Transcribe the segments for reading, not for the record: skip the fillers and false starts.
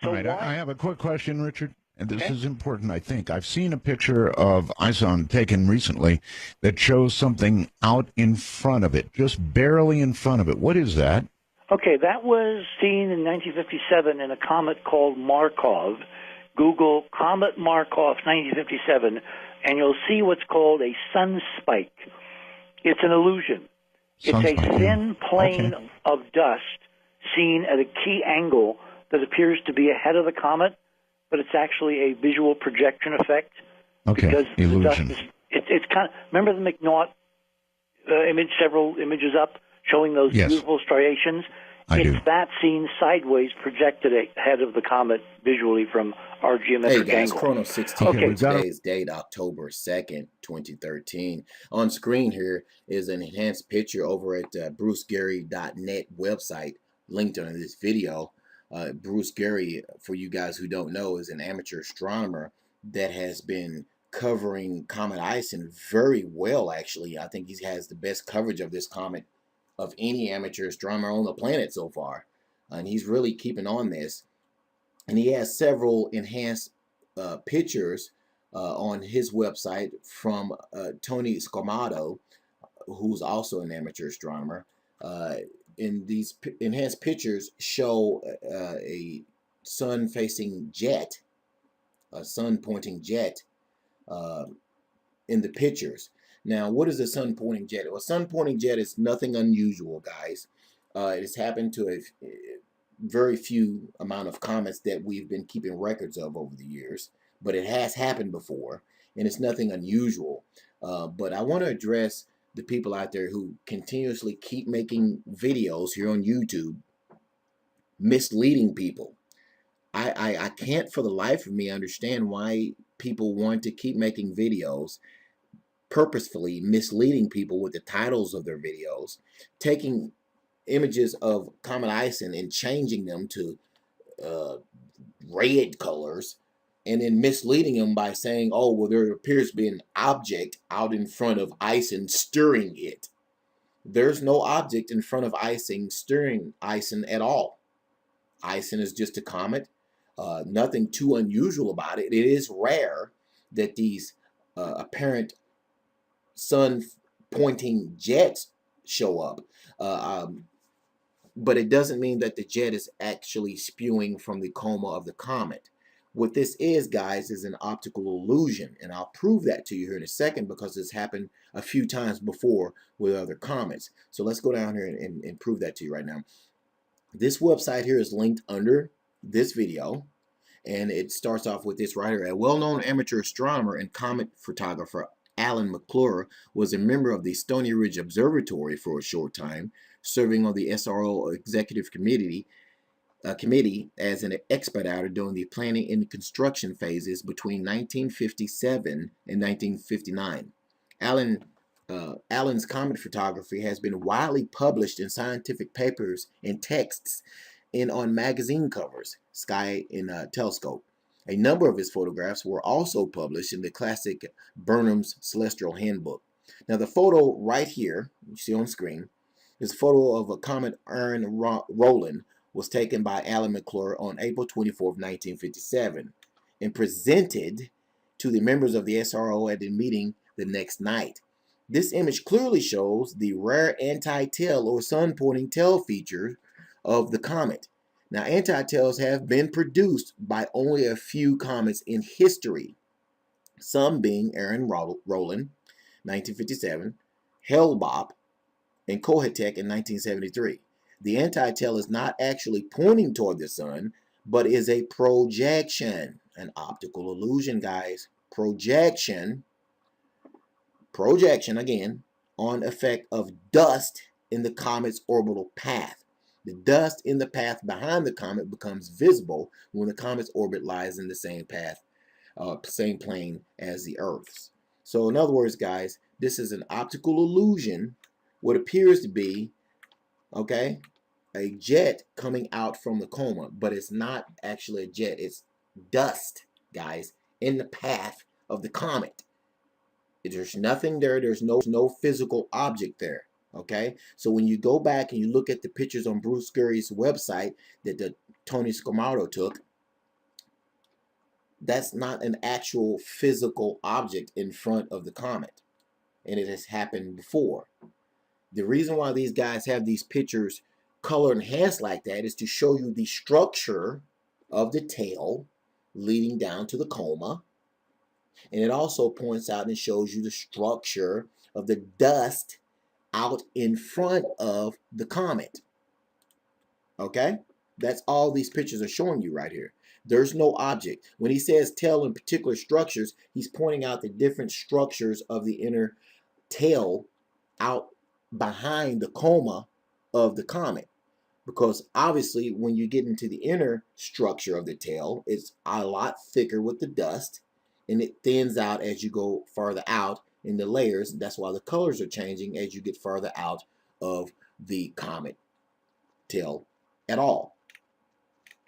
All So right, why? I have a quick question, Richard, and this Okay. is important, I think. I've seen a picture of Ison taken recently that shows something out in front of it, just barely in front of it. What is that? Okay, that was seen in 1957 in a comet called Markov. Google Comet Markov 1957, and you'll see what's called a sunspike. It's an illusion. It's a Sunspot, yeah. thin plane Okay. of dust seen at a key angle that appears to be ahead of the comet, but it's actually a visual projection effect Okay, because the dust illusion. is. It's kind of, remember the McNaught image, several images up, showing those Yes, beautiful striations? I do. It's that seen sideways, projected ahead of the comet visually from our Hey geometric guys, angle. Chrono Okay, 16 Okay, with we've got a... today's date, October 2nd, 2013. On screen here is an enhanced picture over at brucegary.net website linked under this video. Bruce Gary, for you guys who don't know, is an amateur astronomer that has been covering Comet Ison very well, actually. I think he has the best coverage of this comet of any amateur astronomer on the planet so far. And he's really keeping on this. And he has several enhanced pictures on his website from Tony Scomato, who's also an amateur astronomer. And these enhanced pictures show a sun-facing jet, a sun-pointing jet in the pictures. Now, what is a sun-pointing jet? Well, a sun-pointing jet is nothing unusual, guys. It has happened to a very few amount of comets that we've been keeping records of over the years, but it has happened before, and it's nothing unusual. But I want to address the people out there who continuously keep making videos here on YouTube misleading people. I can't for the life of me understand why people want to keep making videos purposefully misleading people with the titles of their videos, taking images of Comet Ison and changing them to red colors, and then misleading them by saying, oh, well, there appears to be an object out in front of Ison stirring it. There's no object in front of Ison stirring Ison at all. Ison is just a comet. Nothing too unusual about it. It is rare that these apparent sun pointing jets show up. But it doesn't mean that the jet is actually spewing from the coma of the comet. What this is, guys, is an optical illusion, and I'll prove that to you here in a second because it's happened a few times before with other comets. So let's go down here and prove that to you right now. This website here is linked under this video, and it starts off with this right here. A well-known amateur astronomer and comet photographer, Alan McClure, was a member of the Stony Ridge Observatory for a short time, serving on the SRO Executive Committee as an expediter during the planning and construction phases between 1957 and 1959. Allen's comet photography has been widely published in scientific papers and texts and on magazine covers, Sky and Telescope. A number of his photographs were also published in the classic Burnham's Celestial Handbook. Now, the photo right here, you see on screen, is a photo of a comet Aaron Rowland, was taken by Alan McClure on April 24, 1957, and presented to the members of the SRO at the meeting the next night. This image clearly shows the rare anti-tail or sun-pointing tail feature of the comet. Now, anti-tails have been produced by only a few comets in history, some being Aaron Rowland, 1957, Hale-Bopp, and Kohatek in 1973. The anti-tail is not actually pointing toward the sun, but is a projection, an optical illusion, guys. Projection again, on effect of dust in the comet's orbital path. The dust in the path behind the comet becomes visible when the comet's orbit lies in the same path, same plane as the Earth's. So in other words, guys, this is an optical illusion, what appears to be, okay, a jet coming out from the coma, but it's not actually a jet. It's dust, guys, in the path of the comet. There's nothing there. There's no physical object there. Okay, so when you go back and you look at the pictures on Bruce Gary's website that the Tony Scomato took, That's not an actual physical object in front of the comet, and it has happened before. The reason why these guys have these pictures color enhanced like that is to show you the structure of the tail leading down to the coma. And it also points out and shows you the structure of the dust out in front of the comet. Okay? That's all these pictures are showing you right here. There's no object. When he says tail in particular structures, he's pointing out the different structures of the inner tail out behind the coma of the comet. Because obviously when you get into the inner structure of the tail, it's a lot thicker with the dust, and it thins out as you go farther out in the layers. That's why the colors are changing as you get farther out of the comet tail at all.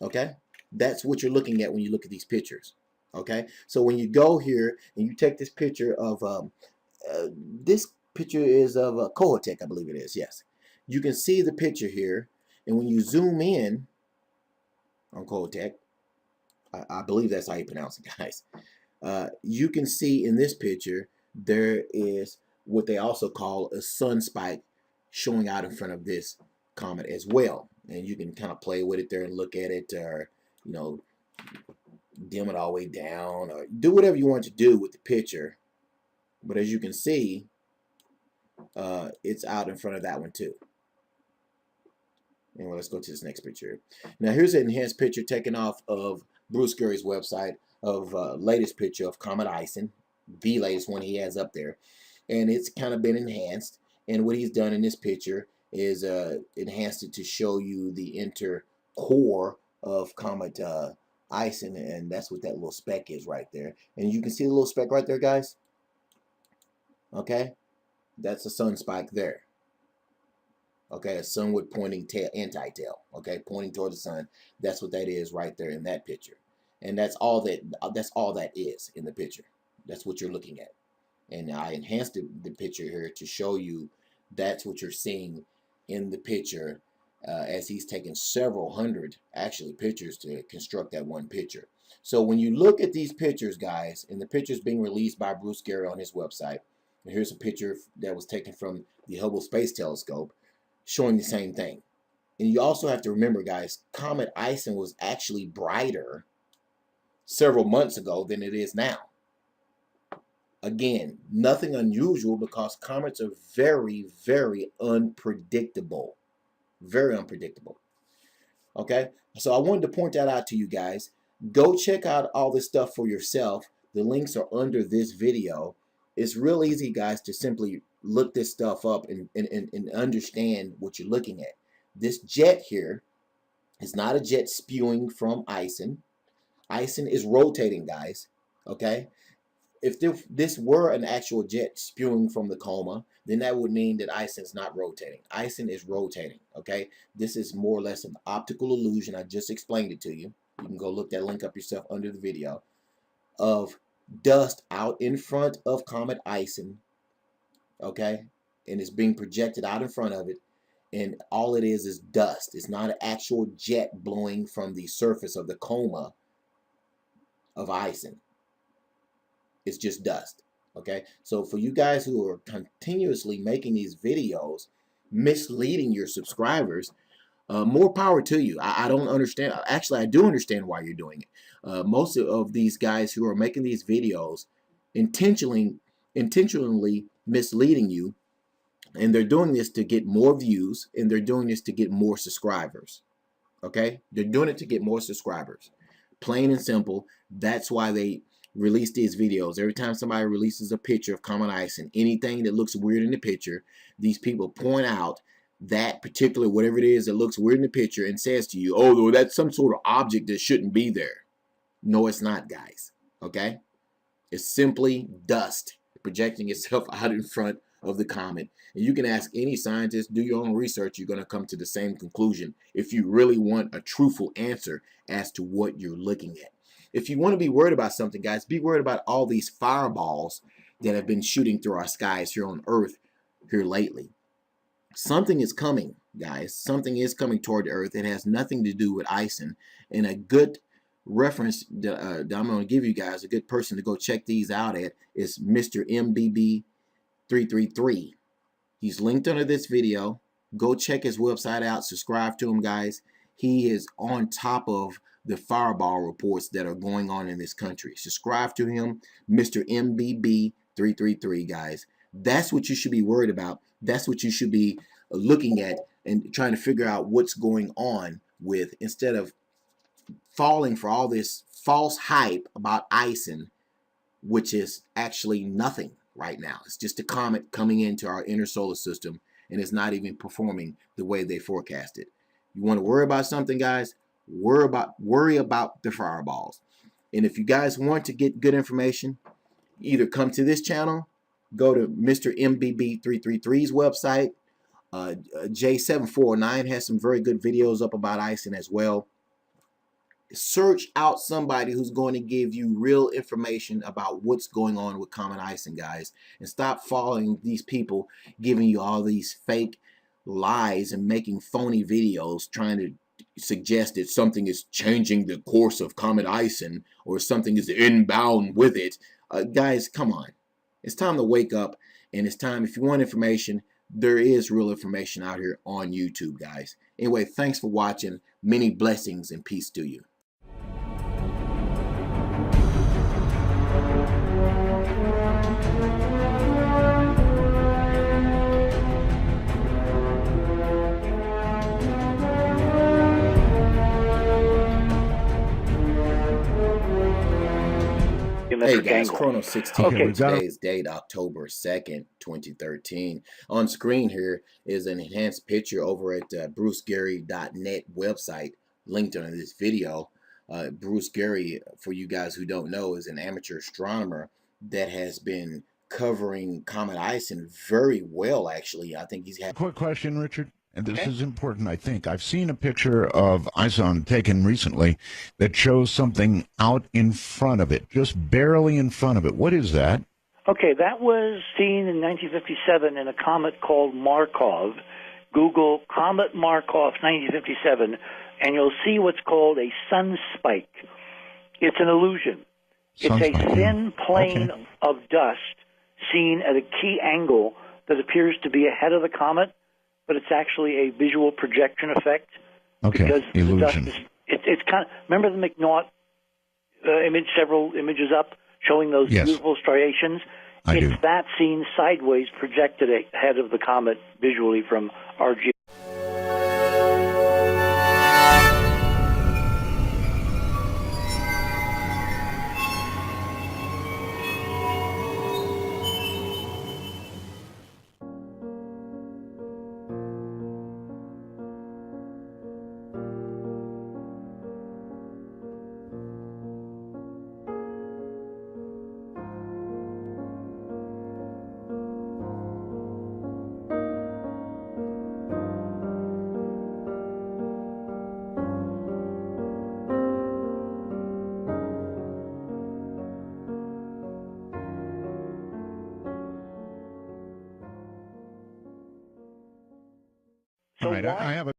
Okay, that's what you're looking at when you look at these pictures. Okay, so when you go here and you take this picture of this picture is of a Comet, I believe it is. Yes, you can see the picture here, and when you zoom in on Comet, I believe that's how you pronounce it, guys. You can see in this picture there is what they also call a sun spike showing out in front of this comet as well, and you can kind of play with it there and look at it, or you know, dim it all the way down, or do whatever you want to do with the picture. But as you can see, it's out in front of that one too. And well, let's go to this next picture. Now here's an enhanced picture taken off of Bruce Gary's website of latest picture of Comet Ison, the latest one he has up there, and it's kind of been enhanced. And what he's done in this picture is enhanced it to show you the inner core of Comet Ison, and that's what that little speck is right there. And you can see the little speck right there, guys. Okay, that's a sun spike there. Okay, a sunward pointing tail, anti-tail. Okay, pointing toward the sun. That's what that is right there in that picture, and that's all that is in the picture. That's what you're looking at, and I enhanced the picture here to show you that's what you're seeing in the picture, as he's taken several hundred actually pictures to construct that one picture. So when you look at these pictures, guys, and the pictures being released by Bruce Gary on his website, and here's a picture that was taken from the Hubble Space Telescope, showing the same thing. And you also have to remember, guys, Comet Ison was actually brighter several months ago than it is now. Again, nothing unusual, because comets are very, very unpredictable. Very unpredictable. Okay, so I wanted to point that out to you guys. Go check out all this stuff for yourself. The links are under this video. It's real easy, guys, to simply look this stuff up and understand what you're looking at. This jet here is not a jet spewing from Ison. Ison is rotating, guys. Okay, if this were an actual jet spewing from the coma, then that would mean that Ison's not rotating. Ison is rotating. Okay, this is more or less an optical illusion. I just explained it to you. You can go look that link up yourself under the video, of dust out in front of Comet Ison. Okay, and it's being projected out in front of it, and all it is dust. It's not an actual jet blowing from the surface of the coma of Ison. It's just dust. Okay, so for you guys who are continuously making these videos misleading your subscribers, more power to you. I don't understand. Actually, I do understand why you're doing it. Most of these guys who are making these videos intentionally misleading you, and they're doing this to get more views, and they're doing this to get more subscribers. Okay, they're doing it to get more subscribers, plain and simple. That's why they release these videos. Every time somebody releases a picture of Comet Ison, anything that looks weird in the picture, these people point out that particular whatever it is that looks weird in the picture and says to you, oh, that's some sort of object that shouldn't be there. No, it's not, guys. Okay, it's simply dust projecting itself out in front of the comet. And you can ask any scientist, do your own research, you're going to come to the same conclusion if you really want a truthful answer as to what you're looking at. If you want to be worried about something, guys, be worried about all these fireballs that have been shooting through our skies here on Earth here lately. Something is coming, guys. Something is coming toward the Earth. It has nothing to do with Ison. And a good reference that I'm going to give you guys, a good person to go check these out at, is Mr. MBB333. He's linked under this video. Go check his website out. Subscribe to him, guys. He is on top of the fireball reports that are going on in this country. Subscribe to him, Mr. MBB333, guys. That's what you should be worried about. That's what you should be looking at and trying to figure out what's going on with, instead of falling for all this false hype about Ison, which is actually nothing right now. It's just a comet coming into our inner solar system, and it's not even performing the way they forecasted. You want to worry about something, guys? Worry about the fireballs. And if you guys want to get good information, either come to this channel, go to Mr. MBB333's website. J749 has some very good videos up about Ison as well. Search out somebody who's going to give you real information about what's going on with Comet Ison, guys, and stop following these people giving you all these fake lies and making phony videos trying to suggest that something is changing the course of Comet Ison or something is inbound with it. Guys, come on. It's time to wake up, and it's time, if you want information, there is real information out here on YouTube, guys. Anyway, thanks for watching. Many blessings and peace to you. Hey guys, Chrono 16. Okay, Today's date, October 2nd, 2013. On screen here is an enhanced picture over at BruceGary.net website, linked under this video. Bruce Gary, for you guys who don't know, is an amateur astronomer that has been covering Comet Ison very well, actually. I think he's had... Quick question, Richard. And this is important, I think. I've seen a picture of Ison taken recently that shows something out in front of it, just barely in front of it. What is that? Okay, that was seen in 1957 in a comet called Markov. Google Comet Markov 1957, and you'll see what's called a sun spike. It's an illusion. It's a thin plane of dust seen at a key angle that appears to be ahead of the comet, but it's actually a visual projection effect. Okay, because illusion. The dust is, it's kind of, remember the McNaught image, several images up, showing those beautiful striations? It's that seen sideways, projected ahead of the comet visually from our All right, I have a